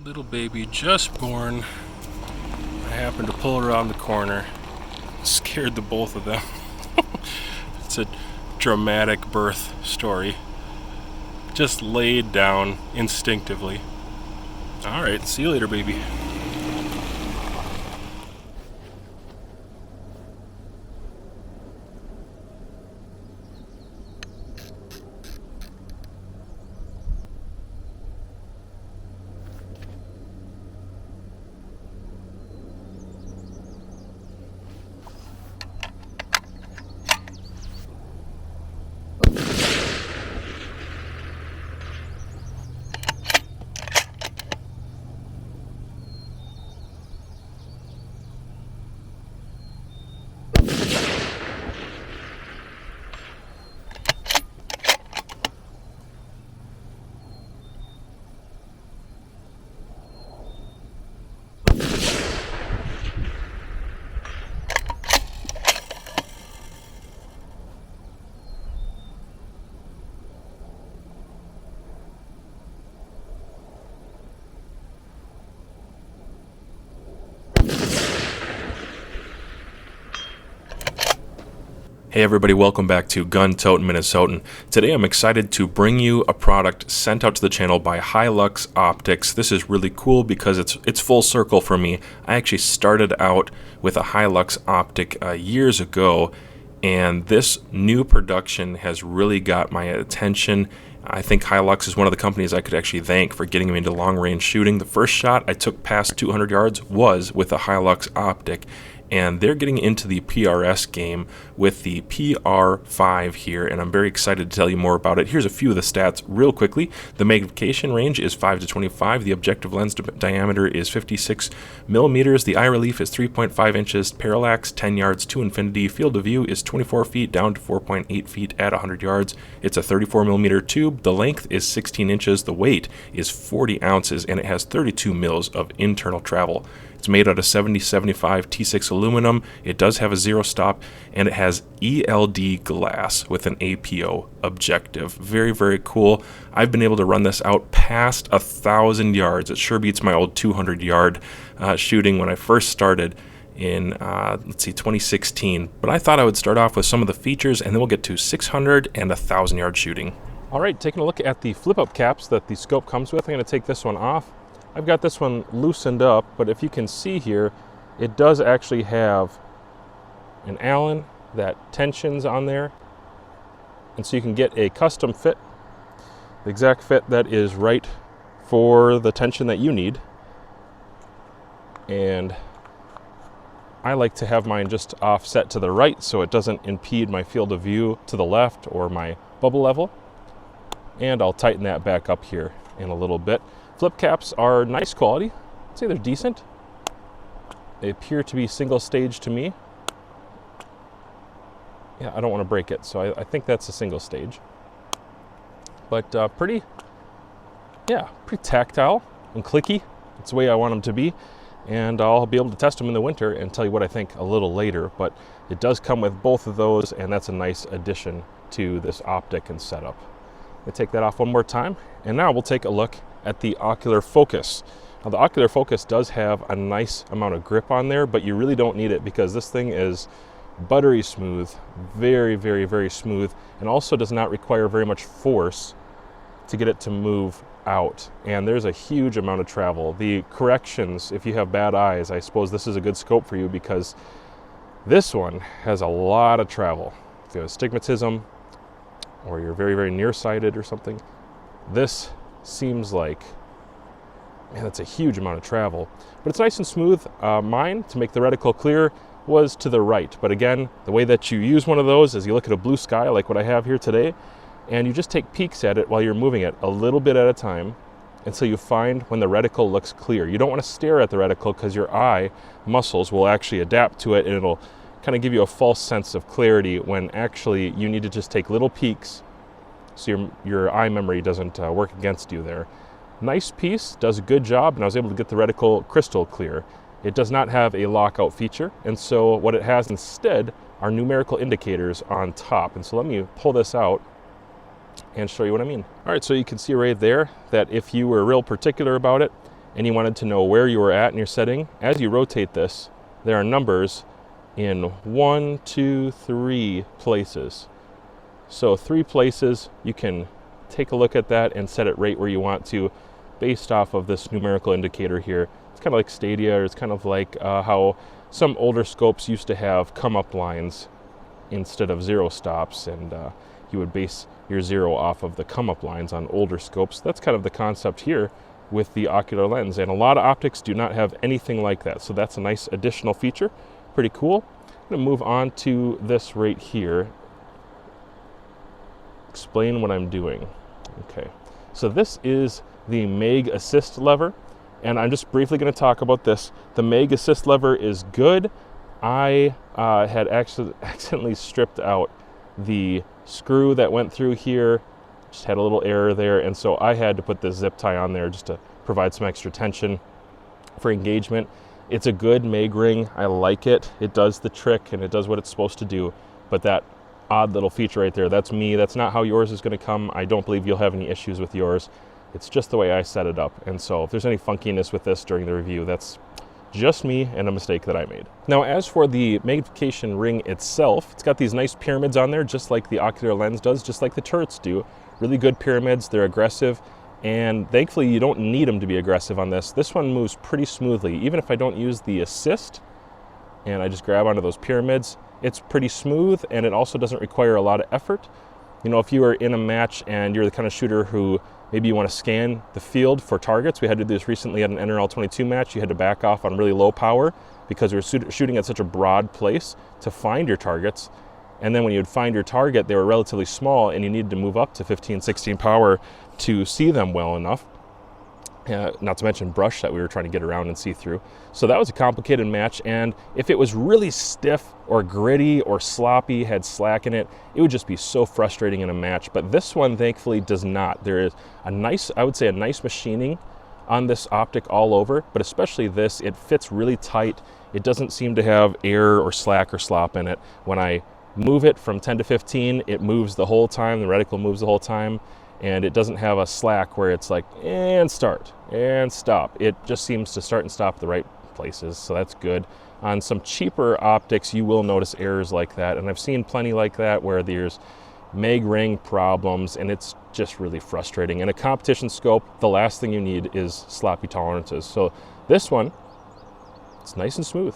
Little baby just born. I happened to pull around the corner. Scared the both of them. It's a dramatic birth story. Just laid down instinctively. Alright, see you later, baby. Hey everybody, welcome back to Gun Totin' Minnesotan. Today I'm excited to bring you a product sent out to the channel by Hi-Lux Optics. This is really cool because it's full circle for me. I actually started out with a Hi-Lux optic years ago, and this new production has really got my attention. I think Hi-Lux is one of the companies I could actually thank for getting me into long-range shooting. The first shot I took past 200 yards was with a Hi-Lux optic, and they're getting into the PRS game with the PR5 here, and I'm very excited to tell you more about it. Here's a few of the stats real quickly. The magnification range is 5 to 25. The objective lens diameter is 56 millimeters. The eye relief is 3.5 inches. Parallax 10 yards to infinity. Field of view is 24 feet down to 4.8 feet at 100 yards. It's a 34 millimeter tube. The length is 16 inches. The weight is 40 ounces, and it has 32 mils of internal travel. It's made out of 7075 T6 aluminum. It does have a zero stop, and it has ELD glass with an APO objective. Very, very cool. I've been able to run this out past 1,000 yards. It sure beats my old 200-yard shooting when I first started in, 2016. But I thought I would start off with some of the features, and then we'll get to 600 and 1,000-yard shooting. All right, taking a look at the flip-up caps that the scope comes with. I'm going to take this one off. I've got this one loosened up, but if you can see here, it does actually have an Allen that tensions on there, and so you can get a custom fit, the exact fit that is right for the tension that you need. And I like to have mine just offset to the right so it doesn't impede my field of view to the left or my bubble level. And I'll tighten that back up here in a little bit. Flip caps are nice quality. I'd say they're decent. They appear to be single stage to me. Yeah, I don't want to break it, so I think that's a single stage. But pretty tactile and clicky. It's the way I want them to be. And I'll be able to test them in the winter and tell you what I think a little later. But it does come with both of those, and that's a nice addition to this optic and setup. I'll take that off one more time, and now we'll take a look at the ocular focus. Now the ocular focus does have a nice amount of grip on there, but you really don't need it because this thing is buttery smooth, very, very, very smooth, and also does not require very much force to get it to move out. And there's a huge amount of travel. The corrections, if you have bad eyes, I suppose this is a good scope for you because this one has a lot of travel. If you have astigmatism or you're very, very nearsighted or something, this seems like, man, that's a huge amount of travel. But it's nice and smooth. Mine, to make the reticle clear, was to the right. But again, the way that you use one of those is you look at a blue sky like what I have here today, and you just take peeks at it while you're moving it a little bit at a time until you find when the reticle looks clear. You don't want to stare at the reticle because your eye muscles will actually adapt to it, and it'll kind of give you a false sense of clarity when actually you need to just take little peeks so your eye memory doesn't work against you there. Nice piece, does a good job, and I was able to get the reticle crystal clear. It does not have a lockout feature, and so what it has instead are numerical indicators on top. And so let me pull this out and show you what I mean. All right, so you can see right there that if you were real particular about it and you wanted to know where you were at in your setting, as you rotate this, there are numbers in 1, 2, 3 places. So 3 places, you can take a look at that and set it right where you want to based off of this numerical indicator here. It's kind of like Stadia, or it's kind of like how some older scopes used to have come-up lines instead of zero stops, and you would base your zero off of the come-up lines on older scopes. That's kind of the concept here with the ocular lens, and a lot of optics do not have anything like that, so that's a nice additional feature. Pretty cool. I'm going to move on to this right here. Explain what I'm doing. Okay, so this is the Mag Assist lever, and I'm just briefly going to talk about this. The Mag Assist lever is good. I had actually accidentally stripped out the screw that went through here, just had a little error there, and so I had to put this zip tie on there just to provide some extra tension for engagement. It's a good mag ring. I like it. It does the trick and it does what it's supposed to do, but that odd little feature right there, that's me. That's not how yours is going to come. I don't believe you'll have any issues with yours. It's just the way I set it up, and so if there's any funkiness with this during the review, that's just me and a mistake that I made. Now, as for the Magnification ring itself, it's got these nice pyramids on there, just like the ocular lens does, just like the turrets do. Really good pyramids. They're aggressive, and thankfully you don't need them to be aggressive on this. This one moves pretty smoothly. Even if I don't use the assist and I just grab onto those pyramids, it's pretty smooth, and it also doesn't require a lot of effort. You know, if you are in a match and you're the kind of shooter who maybe you want to scan the field for targets. We had to do this recently at an NRL 22 match. You had to back off on really low power because we were shooting at such a broad place to find your targets. And then when you would find your target, they were relatively small and you needed to move up to 15, 16 power to see them well enough. Not to mention brush that we were trying to get around and see through. So that was a complicated match, and if it was really stiff or gritty or sloppy, had slack in it, it would just be so frustrating in a match. But this one thankfully does not. There is a nice, I would say a nice machining on this optic all over, but especially this, it fits really tight. It doesn't seem to have air or slack or slop in it. When I move it from 10 to 15, it moves the whole time, the reticle moves the whole time, and it doesn't have a slack where it's like, and start, and stop. It just seems to start and stop the right places, so that's good. On some cheaper optics, you will notice errors like that, and I've seen plenty like that where there's mag ring problems, and it's just really frustrating. In a competition scope, the last thing you need is sloppy tolerances. So this one, it's nice and smooth,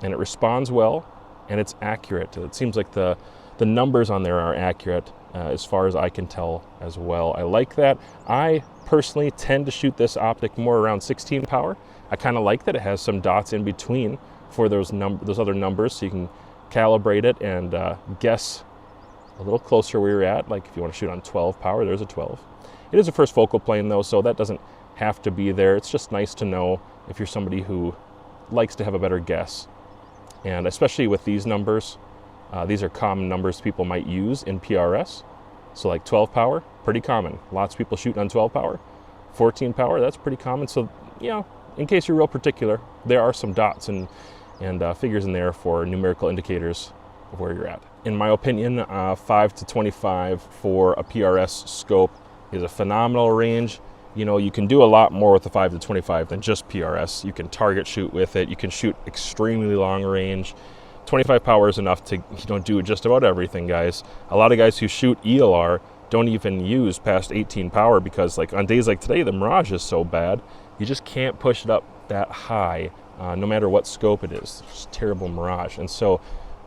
and it responds well, and it's accurate. It seems like the numbers on there are accurate. As far as I can tell as well. I like that. I personally tend to shoot this optic more around 16 power. I kind of like that it has some dots in between for those other numbers, so you can calibrate it and guess a little closer where you're at. Like if you want to shoot on 12 power, there's a 12. It is a first focal plane though, so that doesn't have to be there. It's just nice to know if you're somebody who likes to have a better guess. And especially with these numbers, these are common numbers people might use in PRS. So like 12 power, pretty common. Lots of people shoot on 12 power. 14 power, that's pretty common. So, you know, in case you're real particular, there are some dots and figures in there for numerical indicators of where you're at. In my opinion, 5 to 25 for a PRS scope is a phenomenal range. You know, you can do a lot more with the 5 to 25 than just PRS. You can target shoot with it. You can shoot extremely long range. 25 power is enough to, do just about everything, guys. A lot of guys who shoot ELR don't even use past 18 power because, like, on days like today, the mirage is so bad, you just can't push it up that high, no matter what scope it is. It's just terrible mirage. And so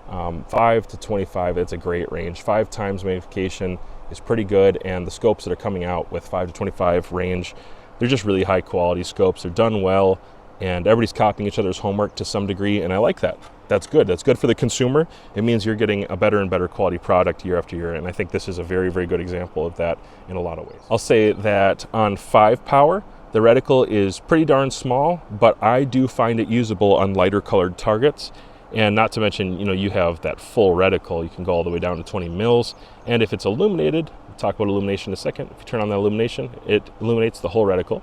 5 to 25, it's a great range. 5 times magnification is pretty good, and the scopes that are coming out with 5 to 25 range, they're just really high quality scopes. They're done well, and everybody's copying each other's homework to some degree, and I like that. That's good. That's good for the consumer. It means you're getting a better and better quality product year after year, and I think this is a very, very good example of that in a lot of ways. I'll say that on 5 power, the reticle is pretty darn small, but I do find it usable on lighter colored targets. And not to mention, you have that full reticle. You can go all the way down to 20 mils. And if it's illuminated, we'll talk about illumination in a second. If you turn on the illumination, it illuminates the whole reticle.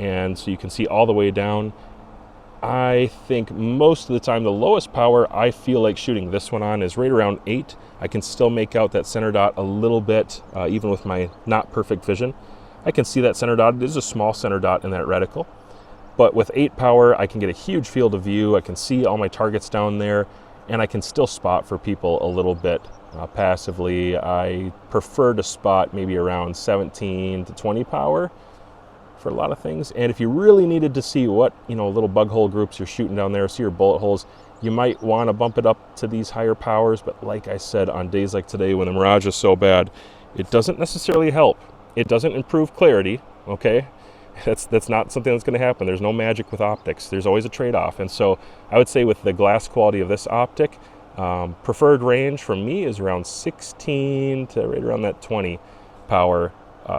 And so you can see all the way down. I think most of the time, the lowest power I feel like shooting this one on is right around 8. I can still make out that center dot a little bit, even with my not perfect vision. I can see that center dot. It is a small center dot in that reticle. But with 8 power, I can get a huge field of view. I can see all my targets down there, and I can still spot for people a little bit passively. I prefer to spot maybe around 17 to 20 power for a lot of things. And if you really needed to see what, little bug hole groups you're shooting down there, see your bullet holes, you might want to bump it up to these higher powers. But like I said, on days like today when the mirage is so bad, it doesn't necessarily help. It doesn't improve clarity, okay? That's not something that's going to happen. There's no magic with optics. There's always a trade-off. And so I would say with the glass quality of this optic, preferred range for me is around 16 to right around that 20 power.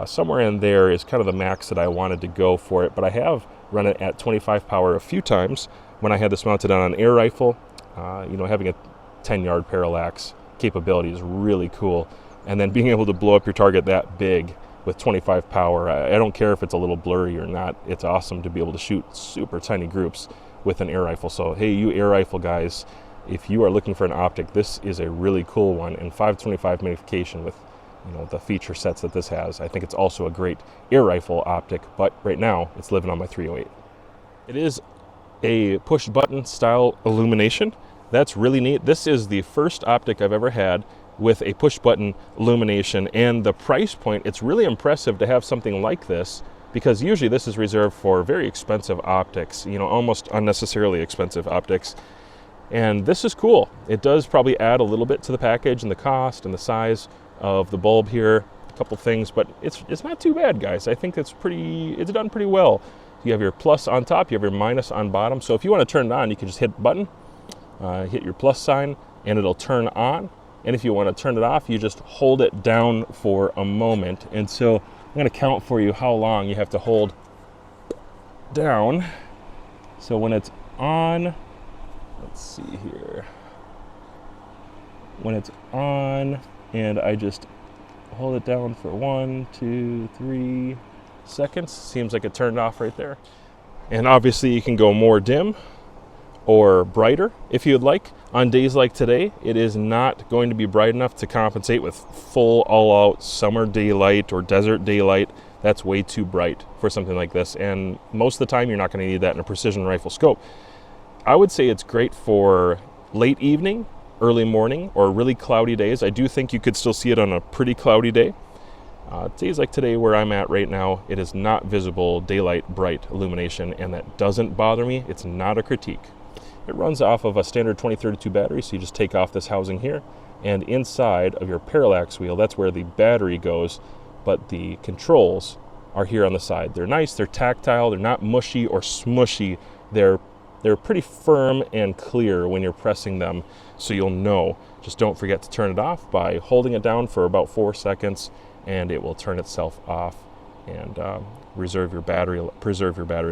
Somewhere in there is kind of the max that I wanted to go for it. But I have run it at 25 power a few times when I had this mounted on an air rifle. Having a 10-yard parallax capability is really cool. And then being able to blow up your target that big with 25 power, I don't care if it's a little blurry or not. It's awesome to be able to shoot super tiny groups with an air rifle. So hey, you air rifle guys, if you are looking for an optic, this is a really cool one. And 525 magnification with the feature sets that this has, I think it's also a great air rifle optic. But right now it's living on my 308. It is a push button style illumination. That's really neat. This is the first optic I've ever had with a push button illumination, and the price point, it's really impressive to have something like this, because usually this is reserved for very expensive optics, almost unnecessarily expensive optics. And this is cool. It does probably add a little bit to the package and the cost and the size of the bulb here, a couple things, but it's not too bad, guys. I think it's done pretty well. You have your plus on top, you have your minus on bottom. So if you want to turn it on, you can just hit the button, hit your plus sign, and it'll turn on. And if you want to turn it off, you just hold it down for a moment. And so I'm going to count for you how long you have to hold down. So when it's on, let's see here. When it's on, and I just hold it down for 1, 2, 3 seconds. Seems like it turned off right there. And obviously you can go more dim or brighter if you'd like. On days like today, it is not going to be bright enough to compensate with full all-out summer daylight or desert daylight. That's way too bright for something like this, and most of the time you're not going to need that in a precision rifle scope. I would say it's great for late evening, early morning, or really cloudy days. I do think you could still see it on a pretty cloudy day. Days like today where I'm at right now, it is not visible daylight bright illumination, and that doesn't bother me. It's not a critique. It runs off of a standard 2032 battery, so you just take off this housing here, and inside of your parallax wheel, that's where the battery goes, but the controls are here on the side. They're nice, they're tactile, they're not mushy or smushy. They're pretty firm and clear when you're pressing them, so you'll know. Just don't forget to turn it off by holding it down for about 4 seconds, and it will turn itself off and preserve your battery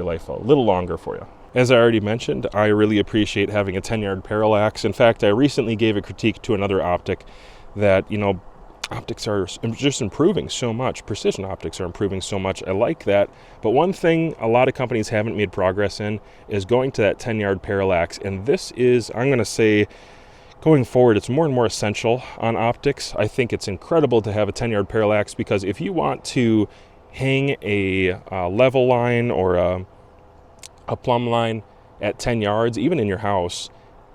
life a little longer for you. As I already mentioned, I really appreciate having a 10-yard parallax. In fact, I recently gave a critique to another optic that, optics are just improving so much. Precision optics are improving so much. I like that. But one thing a lot of companies haven't made progress in is going to that 10-yard parallax. And this is, I'm going to say, going forward, it's more and more essential on optics. I think it's incredible to have a 10-yard parallax, because if you want to hang a level line or a plumb line at 10 yards, even in your house,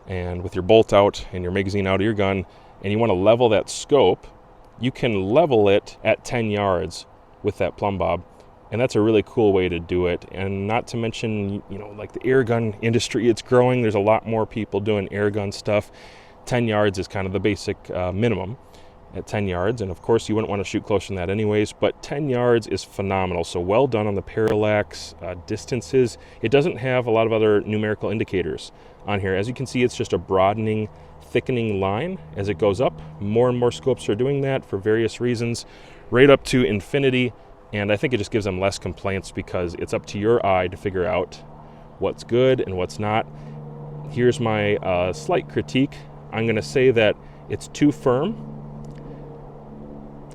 and with your bolt out and your magazine out of your gun, and you want to level that scope, you can level it at 10 yards with that plumb bob. And that's a really cool way to do it. And not to mention, like the air gun industry, it's growing. There's a lot more people doing air gun stuff. 10 yards is kind of the basic minimum at 10 yards. And of course, you wouldn't want to shoot closer than that anyways, but 10 yards is phenomenal. So well done on the parallax distances. It doesn't have a lot of other numerical indicators on here. As you can see, it's just a broadening, thickening line as it goes up. More and more scopes are doing that for various reasons, right up to infinity. And I think it just gives them less complaints, because it's up to your eye to figure out what's good and what's not. Here's my slight critique. I'm going to say that it's too firm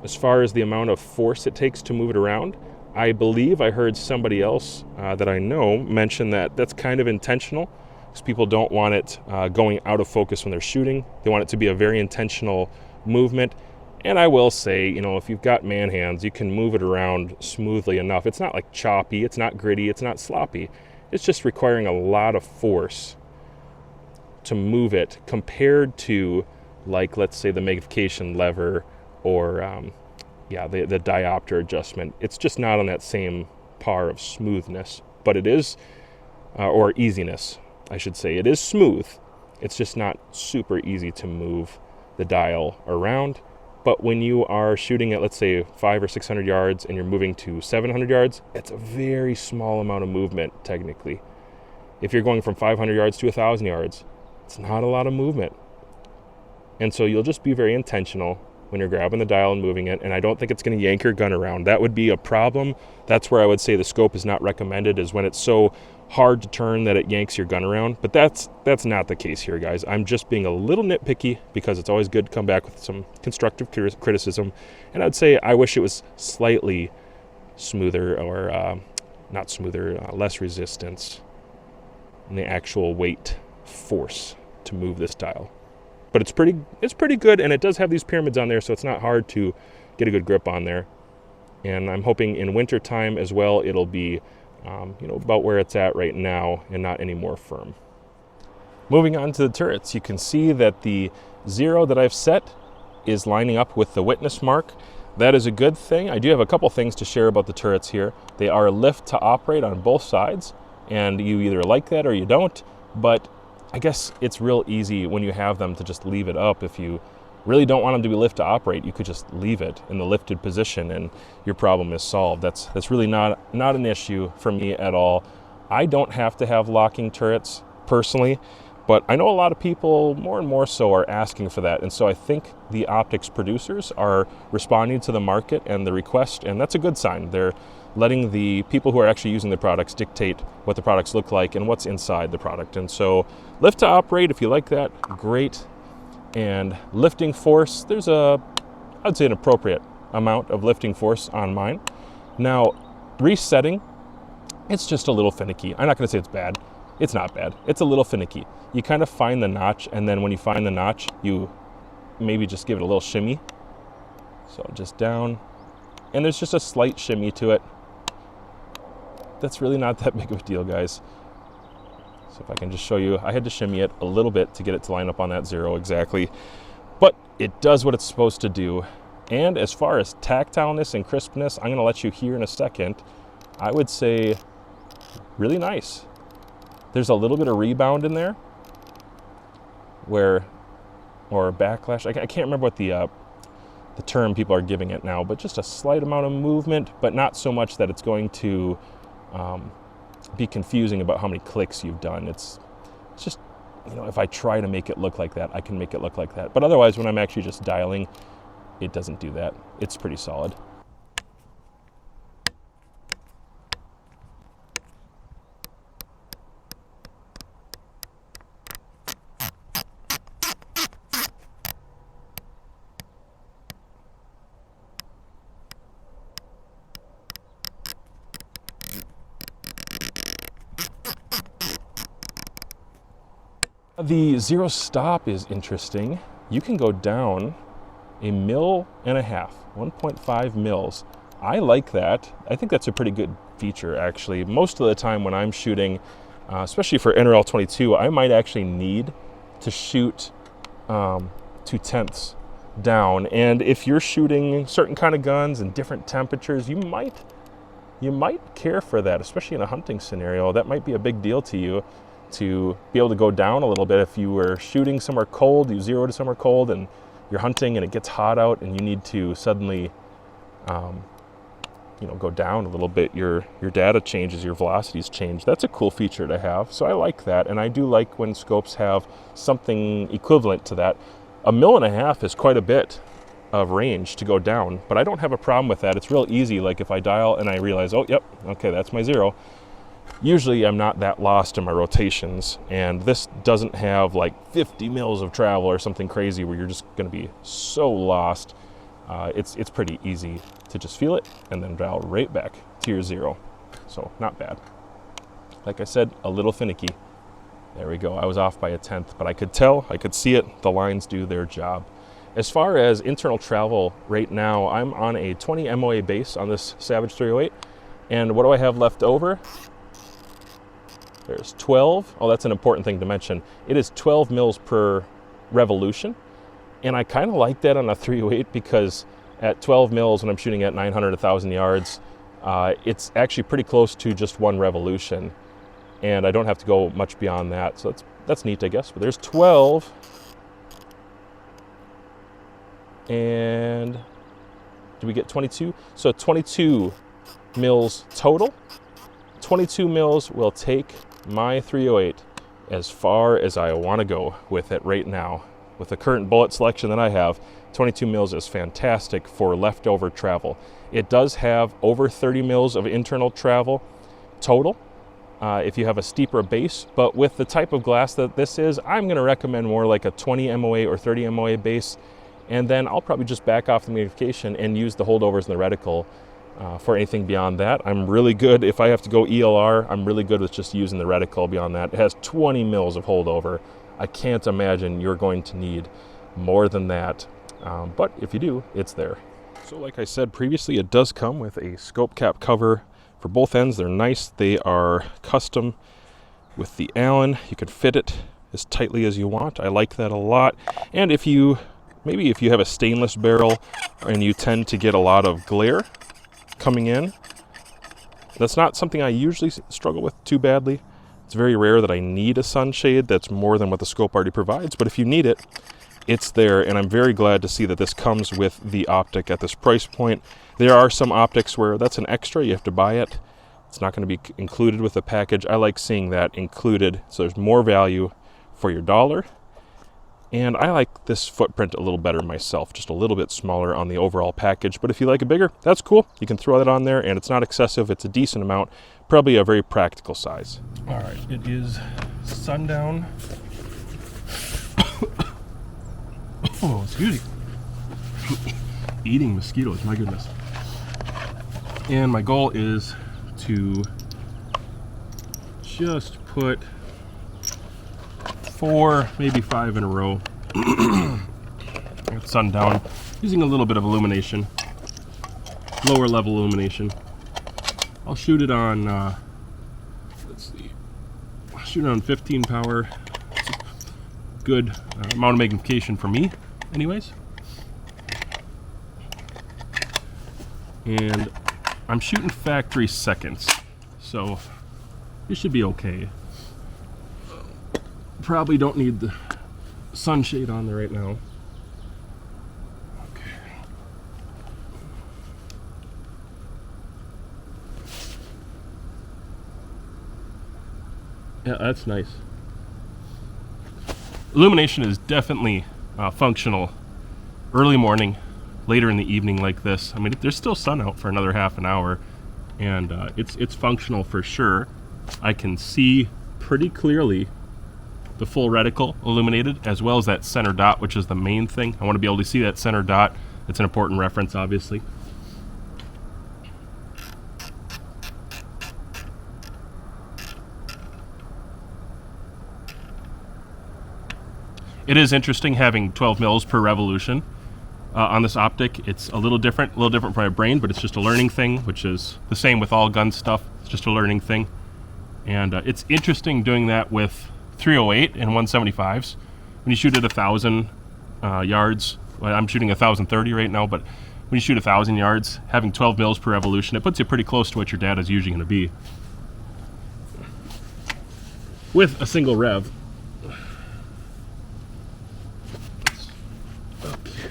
as far as the amount of force it takes to move it around. I believe I heard somebody else that I know mention that that's kind of intentional, because people don't want it going out of focus when they're shooting. They want it to be a very intentional movement. And I will say, you know, if you've got man hands, you can move it around smoothly enough. It's not like choppy, it's not gritty, it's not sloppy. It's just requiring a lot of force to move it compared to, like, let's say the magnification lever or the diopter adjustment. It's just not on that same par of smoothness, but it is, or easiness, I should say. It is smooth. It's just not super easy to move the dial around. But when you are shooting at, let's say, 500 or 600 yards and you're moving to 700 yards, it's a very small amount of movement, technically. If you're going from 500 yards to 1,000 yards, it's not a lot of movement. And so you'll just be very intentional when you're grabbing the dial and moving it, and I don't think it's going to yank your gun around. That would be a problem. That's where I would say the scope is not recommended, is when it's so hard to turn that it yanks your gun around. But that's not the case here, guys. I'm just being a little nitpicky because it's always good to come back with some constructive criticism. And I'd say I wish it was slightly smoother, or not smoother, less resistance in the actual weight force to move this dial. But it's pretty good, and it does have these pyramids on there, so it's not hard to get a good grip on there. And I'm hoping in winter time as well, it'll be about where it's at right now and not any more firm. Moving on to the turrets, you can see that the 0 that I've set is lining up with the witness mark. That is a good thing. I do have a couple things to share about the turrets here. They are lift to operate on both sides, and you either like that or you don't, but I guess it's real easy when you have them to just leave it up. If you really don't want them to be lift to operate, you could just leave it in the lifted position and your problem is solved. That's really not an issue for me at all. I don't have to have locking turrets personally, but I know a lot of people, more and more so, are asking for that. And so I think the optics producers are responding to the market and the request, and that's a good sign. They're letting the people who are actually using the products dictate what the products look like and what's inside the product. And so lift to operate, if you like that, great. And lifting force, there's I'd say an appropriate amount of lifting force on mine. Now, resetting, it's just a little finicky. I'm not gonna say it's bad. It's not bad. It's a little finicky. You kind of find the notch, and then when you find the notch, you maybe just give it a little shimmy. So just down, and there's just a slight shimmy to it. That's really not that big of a deal, guys. So if I can just show you, I had to shimmy it a little bit to get it to line up on that 0 exactly. But it does what it's supposed to do. And as far as tactileness and crispness, I'm gonna let you hear in a second, I would say really nice. There's a little bit of rebound in there, or backlash. I can't remember what the term people are giving it now, but just a slight amount of movement, but not so much that it's going to be confusing about how many clicks you've done. It's just, if I try to make it look like that, I can make it look like that. But otherwise, when I'm actually just dialing, it doesn't do that. It's pretty solid. The 0 stop is interesting. You can go down 1.5 mil, 1.5 mils. I like that. I think that's a pretty good feature, actually. Most of the time when I'm shooting, especially for NRL 22, I might actually need to shoot 2/10 down. And if you're shooting certain kind of guns in different temperatures, you might care for that, especially in a hunting scenario. That might be a big deal to you, to be able to go down a little bit. If you were shooting somewhere cold, you 0 to somewhere cold, and you're hunting and it gets hot out and you need to suddenly go down a little bit, your data changes, your velocities change. That's a cool feature to have. So I like that, and I do like when scopes have something equivalent to that. 1.5 mil is quite a bit of range to go down, but I don't have a problem with that. It's real easy. Like if I dial and I realize, oh, yep, okay, that's my 0. Usually I'm not that lost in my rotations, and this doesn't have like 50 mils of travel or something crazy where you're just going to be so lost. It's pretty easy to just feel it and then dial right back to your 0. So not bad. Like I said, a little finicky. There we go. I was off by 1/10, but I could tell, I could see it. The lines do their job. As far as internal travel right now, I'm on a 20 MOA base on this Savage 308. And what do I have left over? There's 12. Oh, that's an important thing to mention. It is 12 mils per revolution. And I kind of like that on a 308 because at 12 mils, when I'm shooting at 900, 1,000 yards, it's actually pretty close to just one revolution. And I don't have to go much beyond that. So that's neat, I guess. But there's 12. And do we get 22? So 22 mils total. 22 mils will take my 308 as far as I want to go with it right now. With the current bullet selection that I have, 22 mils is fantastic for leftover travel. It does have over 30 mils of internal travel total if you have a steeper base, but with the type of glass that this is, I'm going to recommend more like a 20 MOA or 30 MOA base, and then I'll probably just back off the magnification and use the holdovers in the reticle. For anything beyond that, I'm really good. If I have to go ELR, I'm really good with just using the reticle beyond that. It has 20 mils of holdover. I can't imagine you're going to need more than that. But if you do, it's there. So like I said previously, it does come with a scope cap cover for both ends. They're nice. They are custom with the Allen. You can fit it as tightly as you want. I like that a lot. And maybe if you have a stainless barrel and you tend to get a lot of glare coming in, that's not something I usually struggle with too badly. It's very rare that I need a sunshade that's more than what the scope already provides, but if you need it, it's there, and I'm very glad to see that this comes with the optic at this price point. There are some optics where that's an extra, you have to buy it. It's not going to be included with the package. I like seeing that included, so there's more value for your dollar. And I like this footprint a little better myself, just a little bit smaller on the overall package. But if you like it bigger, that's cool. You can throw that on there, and it's not excessive. It's a decent amount, probably a very practical size. All right, it is sundown. Oh, excuse me. Eating mosquitoes, my goodness. And my goal is to just put 4, maybe 5 in a row at sundown, using a little bit of illumination, lower level illumination. I'll shoot it on, let's see, I'll shoot it on 15 power. It's a good amount of magnification for me, anyways. And I'm shooting factory seconds, so it should be okay. Probably don't need the sunshade on there right now. Okay. Yeah, that's nice. Illumination is definitely functional early morning, later in the evening like this. I mean, there's still sun out for another half an hour, and it's functional for sure. I can see pretty clearly the full reticle illuminated, as well as that center dot, which is the main thing. I want to be able to see that center dot. It's an important reference, obviously. It is interesting having 12 mils per revolution on this optic. It's a little different from my brain, but it's just a learning thing, which is the same with all gun stuff. It's just a learning thing. And it's interesting doing that with 308 and 175s. When you shoot at 1,000 yards, well, I'm shooting 1,030 right now, but when you shoot 1,000 yards, having 12 mils per revolution, it puts you pretty close to what your data is usually going to be with a single rev. Okay.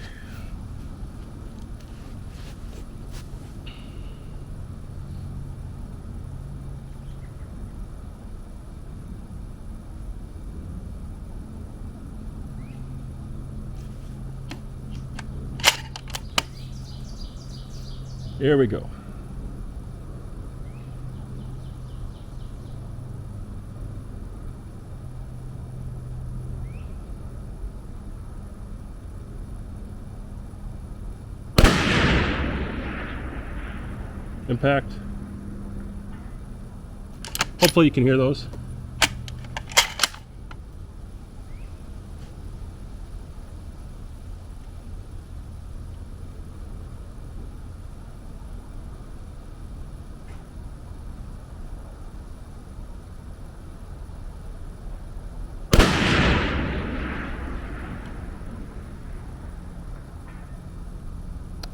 There we go. Impact. Hopefully you can hear those.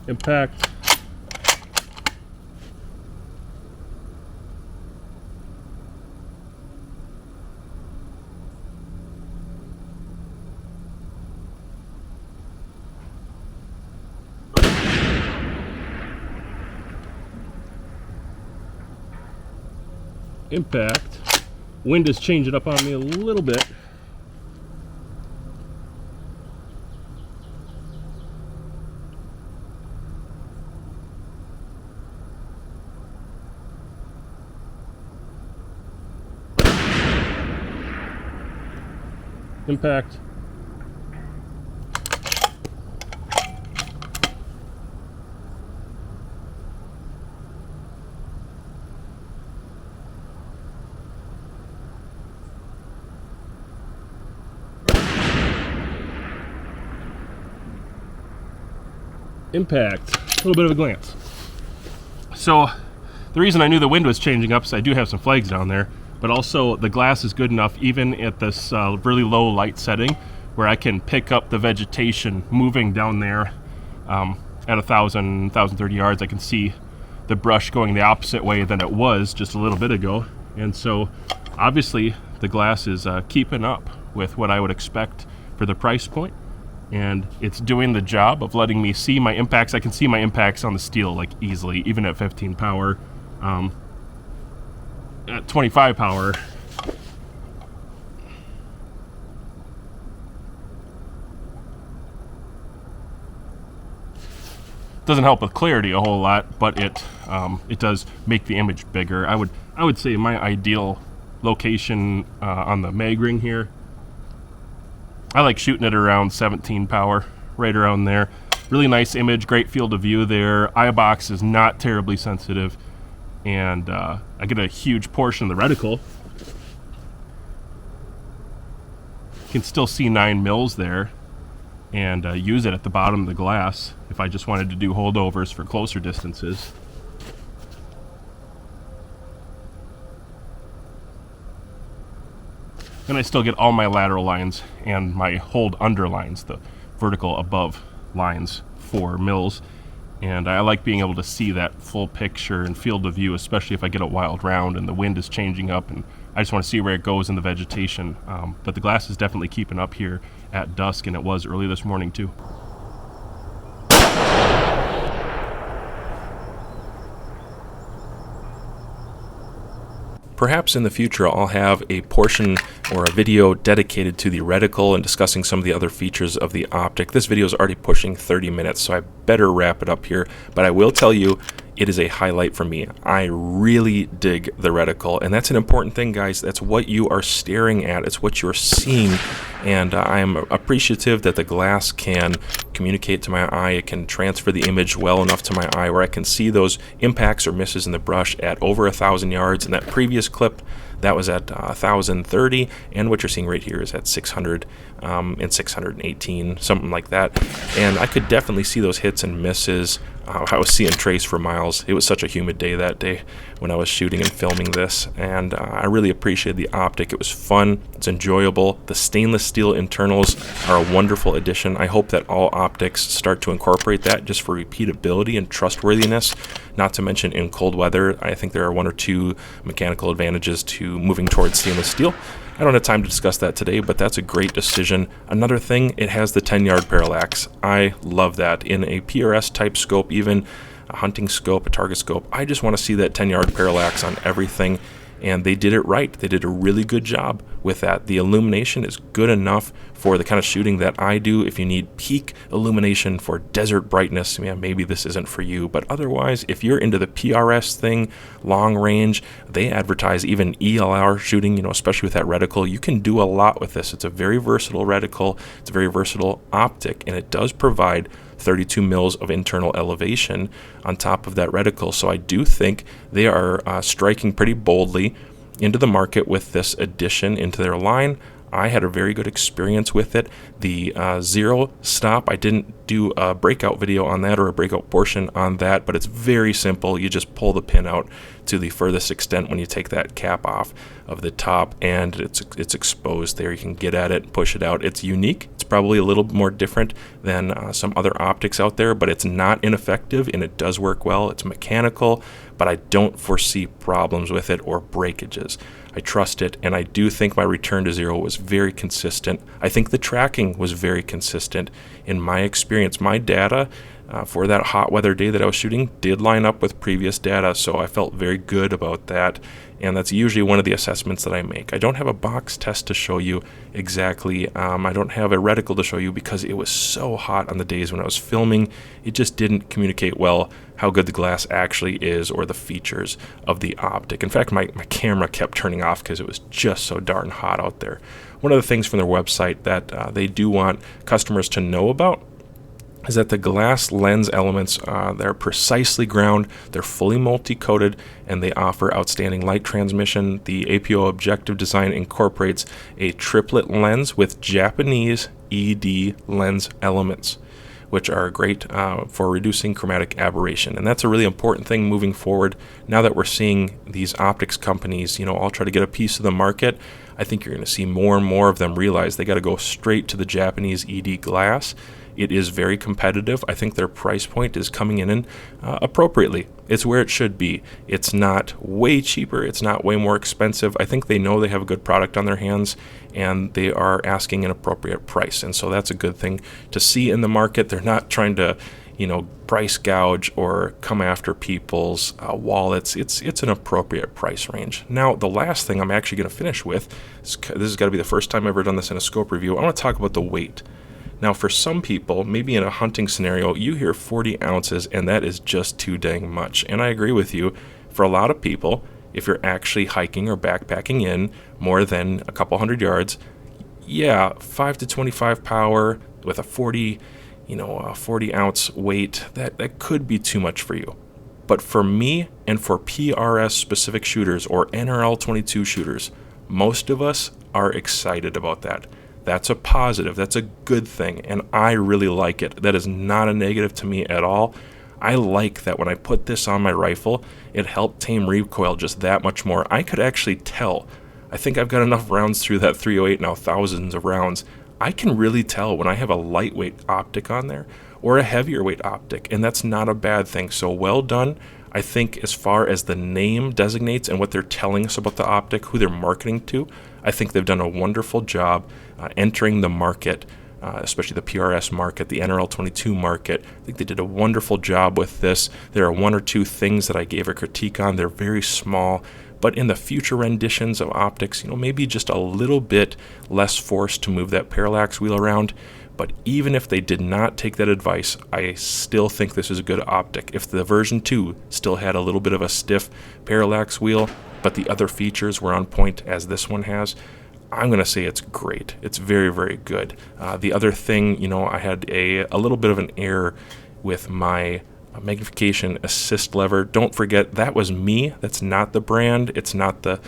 impact, impact. Wind is changing up on me a little bit. Impact. Impact. A little bit of a glance. So the reason I knew the wind was changing up is I do have some flags down there, but also the glass is good enough even at this really low light setting where I can pick up the vegetation moving down there at 1,030 yards. I can see the brush going the opposite way than it was just a little bit ago. And so obviously the glass is keeping up with what I would expect for the price point. And it's doing the job of letting me see my impacts. I can see my impacts on the steel like easily, even at 15 power. At 25 power, doesn't help with clarity a whole lot, but it does make the image bigger. I would say my ideal location on the mag ring here, I like shooting it around 17 power, right around there. Really nice image, great field of view there. Eye box is not terribly sensitive, and I get a huge portion of the reticle. You can still see 9 mils there, and use it at the bottom of the glass if I just wanted to do holdovers for closer distances. And I still get all my lateral lines and my hold under lines, the vertical above lines, 4 mils. And I like being able to see that full picture and field of view, especially if I get a wild round and the wind is changing up and I just want to see where it goes in the vegetation. But the glass is definitely keeping up here at dusk, and it was early this morning too. Perhaps in the future I'll have a portion or a video dedicated to the reticle and discussing some of the other features of the optic. This video is already pushing 30 minutes, so I better wrap it up here. But I will tell you, it is a highlight for me. I really dig the reticle, and that's an important thing, guys. That's what you are staring at. It's what you're seeing, and I am appreciative that the glass can communicate to my eye. It can transfer the image well enough to my eye where I can see those impacts or misses in the brush at over 1,000 yards. In that previous clip, that was at 1,030, and what you're seeing right here is at 600 and 618, something like that. And I could definitely see those hits and misses. I was seeing trace for miles. It was such a humid day that day when I was shooting and filming this, and I really appreciated the optic. It was fun, it's enjoyable. The stainless steel internals are a wonderful addition. I hope that all optics start to incorporate that just for repeatability and trustworthiness. Not to mention in cold weather, I think there are 1 or 2 mechanical advantages to moving towards stainless steel. I don't have time to discuss that today, but that's a great decision. Another thing, it has the 10-yard parallax. I love that. In a PRS type scope, even a hunting scope, a target scope, I just want to see that 10-yard parallax on everything. And they did it right. They did a really good job with that. The illumination is good enough for the kind of shooting that I do. If you need peak illumination for desert brightness, yeah, maybe this isn't for you. But otherwise, if you're into the PRS thing, long range, they advertise even ELR shooting, especially with that reticle. You can do a lot with this. It's a very versatile reticle. It's a very versatile optic, and it does provide 32 mils of internal elevation on top of that reticle. So I do think they are striking pretty boldly into the market with this addition into their line. I had a very good experience with it. The zero stop, I didn't do a breakout video on that or a breakout portion on that, but it's very simple. You just pull the pin out to the furthest extent when you take that cap off of the top, and it's exposed there. You can get at it, push it out. It's unique. It's probably a little more different than some other optics out there, but it's not ineffective and it does work well. It's mechanical, but I don't foresee problems with it or breakages. I trust it, and I do think my return to zero was very consistent. I think the tracking was very consistent. In my experience, my data for that hot weather day that I was shooting did line up with previous data, so I felt very good about that, and that's usually one of the assessments that I make. I don't have a box test to show you exactly. I don't have a reticle to show you because it was so hot on the days when I was filming. It just didn't communicate well how good the glass actually is or the features of the optic. In fact, my camera kept turning off because it was just so darn hot out there. One of the things from their website that they do want customers to know about is that the glass lens elements, they're precisely ground, they're fully multi-coated, and they offer outstanding light transmission. The APO objective design incorporates a triplet lens with Japanese ED lens elements, which are great for reducing chromatic aberration. And that's a really important thing moving forward. Now that we're seeing these optics companies, all try to get a piece of the market, I think you're going to see more and more of them realize they got to go straight to the Japanese ED glass. It is very competitive. I think their price point is coming in appropriately. It's where it should be. It's not way cheaper. It's not way more expensive. I think they know they have a good product on their hands, and they are asking an appropriate price. And so that's a good thing to see in the market. They're not trying to, price gouge or come after people's wallets. It's an appropriate price range. Now, the last thing I'm actually going to finish with, this has got to be the first time I've ever done this in a scope review. I want to talk about the weight. Now, for some people, maybe in a hunting scenario, you hear 40 ounces, and that is just too dang much. And I agree with you. For a lot of people, if you're actually hiking or backpacking in more than a couple hundred yards, 5 to 25 power with a 40 ounce weight, that could be too much for you. But for me and for PRS specific shooters or NRL 22 shooters, most of us are excited about that. That's a positive. That's a good thing, and I really like it. That is not a negative to me at all. I like that when I put this on my rifle, it helped tame recoil just that much more. I could actually tell. I think I've got enough rounds through that 308 now, thousands of rounds. I can really tell when I have a lightweight optic on there or a heavier weight optic, and that's not a bad thing. So well done. I think as far as the name designates and what they're telling us about the optic, who they're marketing to, I think they've done a wonderful job entering the market, especially the PRS market, the NRL 22 market. I think they did a wonderful job with this. There are one or two things that I gave a critique on. They're very small, but in the future renditions of optics, maybe just a little bit less force to move that parallax wheel around. But even if they did not take that advice, I still think this is a good optic. If the version 2 still had a little bit of a stiff parallax wheel, but the other features were on point as this one has, I'm going to say it's great. It's very, very good. The other thing, I had a little bit of an error with my Magnification assist lever. Don't forget, that was me. That's not the brand. It's not the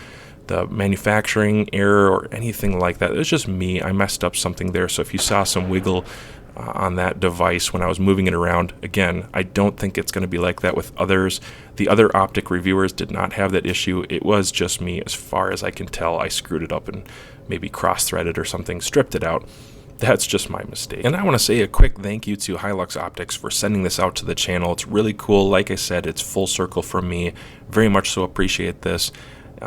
manufacturing error or anything like that. It was just me. I messed up something there. So if you saw some wiggle on that device when I was moving it around, again, I don't think it's going to be like that with others. The other optic reviewers did not have that issue. It was just me. As far as I can tell, I screwed it up and maybe cross-threaded or something, stripped it out. That's just my mistake. And I want to say a quick thank you to Hi-Lux Optics for sending this out to the channel. It's really cool. Like I said, it's full circle from me. Very much so appreciate this.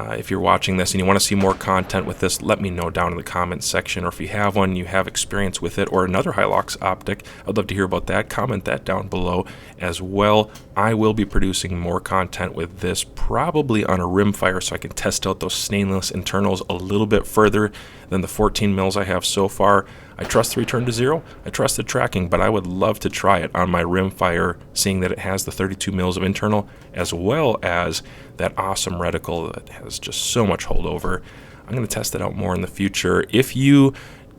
If you're watching this and you want to see more content with this, let me know down in the comments section. Or if you have one, you have experience with it, or another Hi-Lux optic, I'd love to hear about that. Comment that down below as well. I will be producing more content with this, probably on a rimfire, so I can test out those stainless internals a little bit further than the 14 mils I have so far. I trust the return to zero, I trust the tracking, but I would love to try it on my rimfire, seeing that it has the 32 mils of internal, as well as that awesome reticle that has just so much holdover. I'm going to test it out more in the future. If you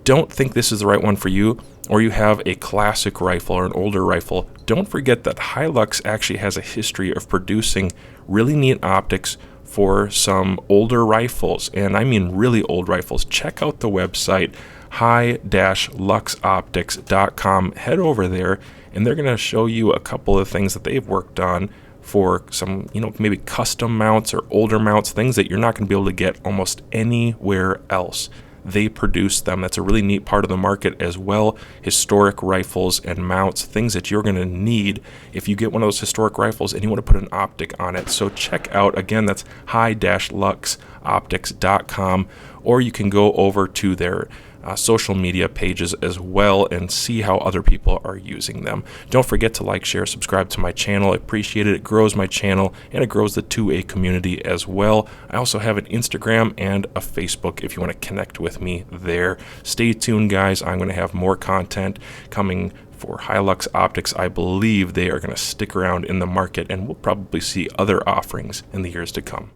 don't think this is the right one for you, or you have a classic rifle or an older rifle, don't forget that Hi-Lux actually has a history of producing really neat optics for some older rifles, and I mean really old rifles. Check out the website hi-luxoptics.com. Head over there, and they're going to show you a couple of things that they've worked on for some, maybe custom mounts or older mounts, things that you're not going to be able to get almost anywhere else. they produce them. That's a really neat part of the market as well. Historic rifles and mounts, things that you're going to need if you get one of those historic rifles and you want to put an optic on it. So check out, again, that's hi-luxoptics.com, or you can go over to their social media pages as well and see how other people are using them. Don't forget to like, share, subscribe to my channel. I appreciate it. It grows my channel and it grows the 2A community as well. I also have an Instagram and a Facebook if you want to connect with me there. Stay tuned, guys. I'm going to have more content coming for Hi-Lux Optics. I believe they are going to stick around in the market, and we'll probably see other offerings in the years to come.